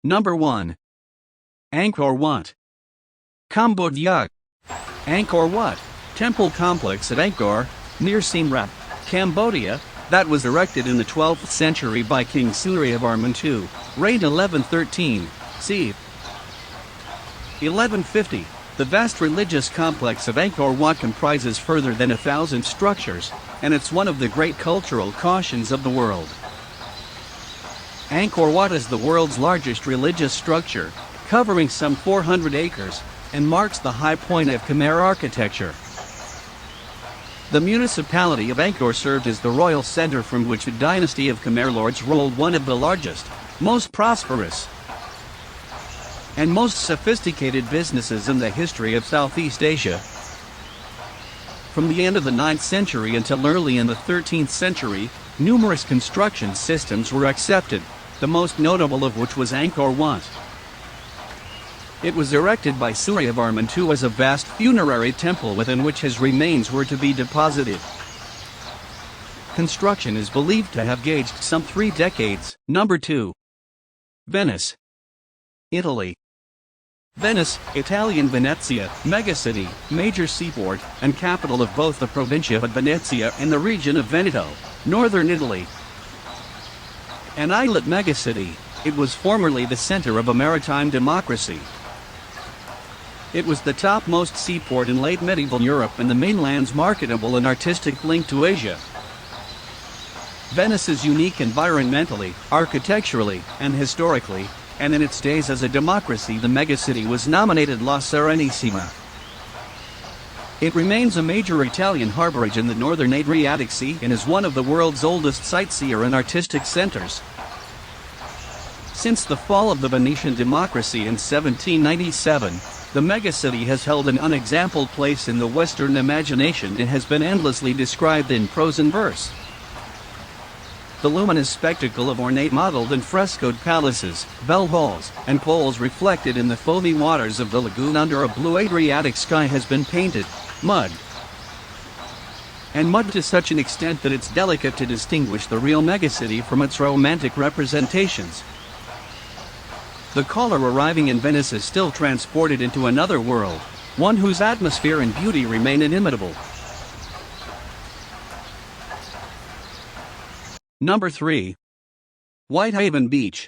Number 1. Angkor Wat, Cambodia. Angkor Wat, temple complex at Angkor, near Siem Reap, Cambodia, that was erected in the 12th century by King Suryavarman II, reigned 1113, c. 1150. The vast religious complex of Angkor Wat comprises further than 1,000 structures, and it's one of the great cultural cautions of the world. Angkor Wat is the world's largest religious structure, covering some 400 acres, and marks the high point of Khmer architecture. The municipality of Angkor served as the royal center from which a dynasty of Khmer lords ruled one of the largest, most prosperous, and most sophisticated businesses in the history of Southeast Asia. From the end of the 9th century until early in the 13th century, numerous construction systems were accepted, the most notable of which was Angkor Wat. It was erected by Suryavarman II as a vast funerary temple within which his remains were to be deposited. Construction is believed to have gauged some 3 decades. Number 2. Venice, Italy. Venice, Italian Venezia, megacity, major seaport, and capital of both the Provincia of Venezia and the region of Veneto, northern Italy. An islet megacity, it was formerly the center of a maritime democracy. It was the topmost seaport in late medieval Europe and the mainland's marketable and artistic link to Asia. Venice is unique environmentally, architecturally, and historically, and in its days as a democracy the megacity was nominated La Serenissima. It remains a major Italian harborage in the northern Adriatic Sea and is one of the world's oldest sightseer and artistic centers. Since the fall of the Venetian democracy in 1797, the megacity has held an unexampled place in the Western imagination and has been endlessly described in prose and verse. The luminous spectacle of ornate modeled and frescoed palaces, bell halls, and poles reflected in the foamy waters of the lagoon under a blue Adriatic sky has been painted, mud to such an extent that it's delicate to distinguish the real megacity from its romantic representations. The caller arriving in Venice is still transported into another world, one whose atmosphere and beauty remain inimitable. Number 3. Whitehaven Beach,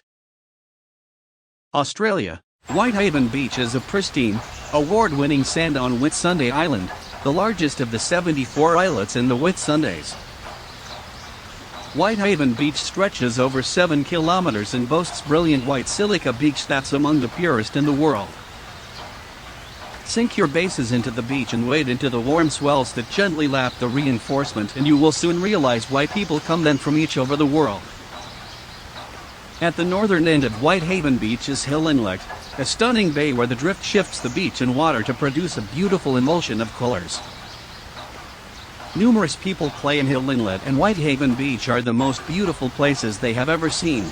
Australia. Whitehaven Beach is a pristine, award-winning sand on Whitsunday Island, the largest of the 74 islets in the Whitsundays. Whitehaven Beach stretches over 7 kilometers and boasts brilliant white silica beach that's among the purest in the world. Sink your bases into the beach and wade into the warm swells that gently lap the reinforcement, and you will soon realize why people come then from each over the world. At the northern end of Whitehaven Beach is Hill Inlet, a stunning bay where the drift shifts the beach and water to produce a beautiful emulsion of colors. Numerous people play in Hill Inlet, and Whitehaven Beach are the most beautiful places they have ever seen.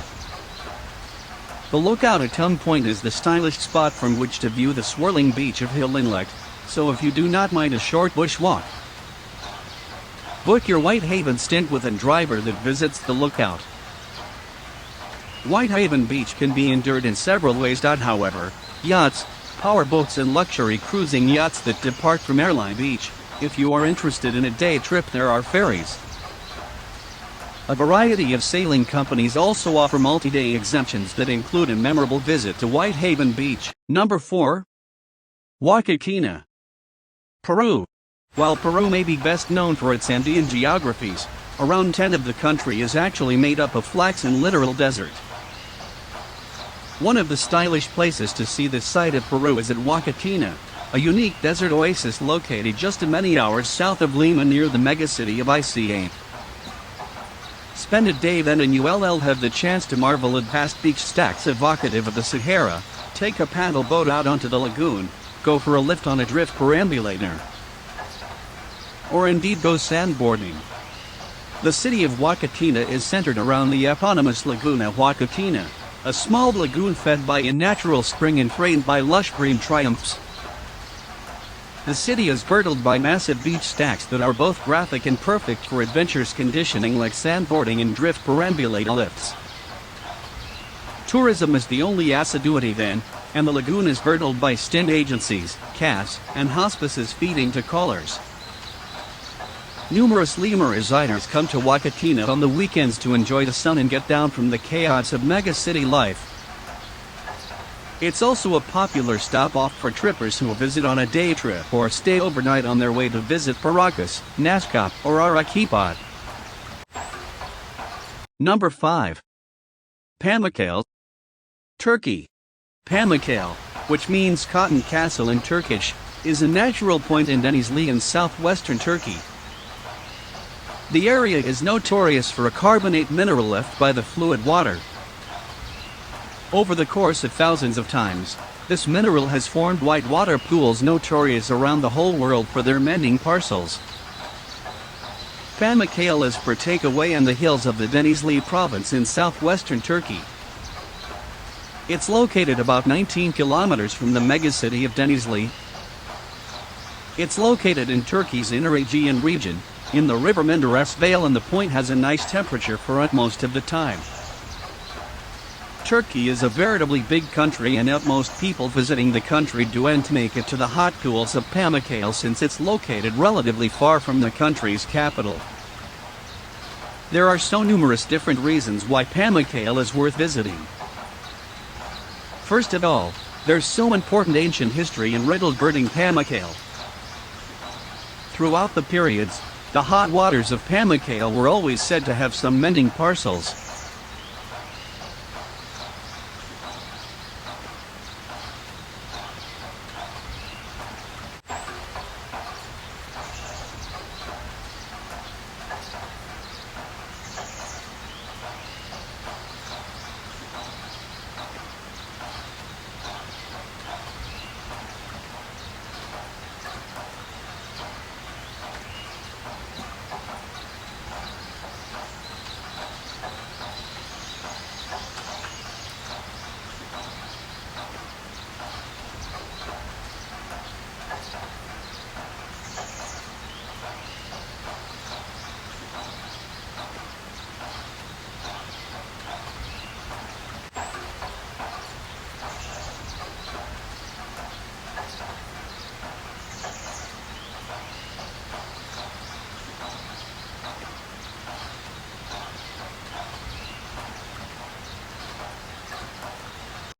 The lookout at Tongue Point is the stylish spot from which to view the swirling beach of Hill Inlet, so if you do not mind a short bush walk, book your Whitehaven stint with a driver that visits the lookout. Whitehaven Beach can be endured in several ways. However, yachts, powerboats and luxury cruising yachts that depart from Airline Beach. If you are interested in a day trip, there are ferries. A variety of sailing companies also offer multi-day exemptions that include a memorable visit to Whitehaven Beach. Number 4. Wakakina, Peru. While Peru may be best known for its Andean geographies, around 10% of the country is actually made up of flax and littoral desert. One of the stylish places to see this side of Peru is at Wakakina, a unique desert oasis located just many hours south of Lima near the megacity of Ica. Spend a day then and you'll have the chance to marvel at vast beach stacks evocative of the Sahara, take a paddle boat out onto the lagoon, go for a lift on a drift perambulator, or indeed go sandboarding. The city of Wakatina is centered around the eponymous lagoon at Wakakina, a small lagoon fed by a natural spring and framed by lush green triumphs. The city is girdled by massive beach stacks that are both graphic and perfect for adventures conditioning like sandboarding and drift perambulator lifts. Tourism is the only assiduity then, and the lagoon is girdled by stint agencies, cafes, and hospices feeding to callers. Numerous Lima residers come to Wakatina on the weekends to enjoy the sun and get down from the chaos of megacity life. It's also a popular stop-off for trippers who visit on a day trip or stay overnight on their way to visit Paracas, Nascop, or Arequipa. Number 5. Pamukkale, Turkey. Pamukkale, which means cotton castle in Turkish, is a natural point in Denizli in southwestern Turkey. The area is notorious for a carbonate mineral left by the fluid water. Over the course of thousands of times, this mineral has formed white water pools notorious around the whole world for their mending parcels. Pamukkale is for takeaway in the hills of the Denizli province in southwestern Turkey. It's located about 19 kilometers from the megacity of Denizli. It's located in Turkey's inner Aegean region, in the river Menderes Vale, and the point has a nice temperature for most of the time. Turkey is a veritably big country, and most people visiting the country don't make it to the hot pools of Pamukkale since it's located relatively far from the country's capital. There are so numerous different reasons why Pamukkale is worth visiting. First of all, there's so important ancient history in riddle-girding Pamukkale. Throughout the periods, the hot waters of Pamukkale were always said to have some mending parcels.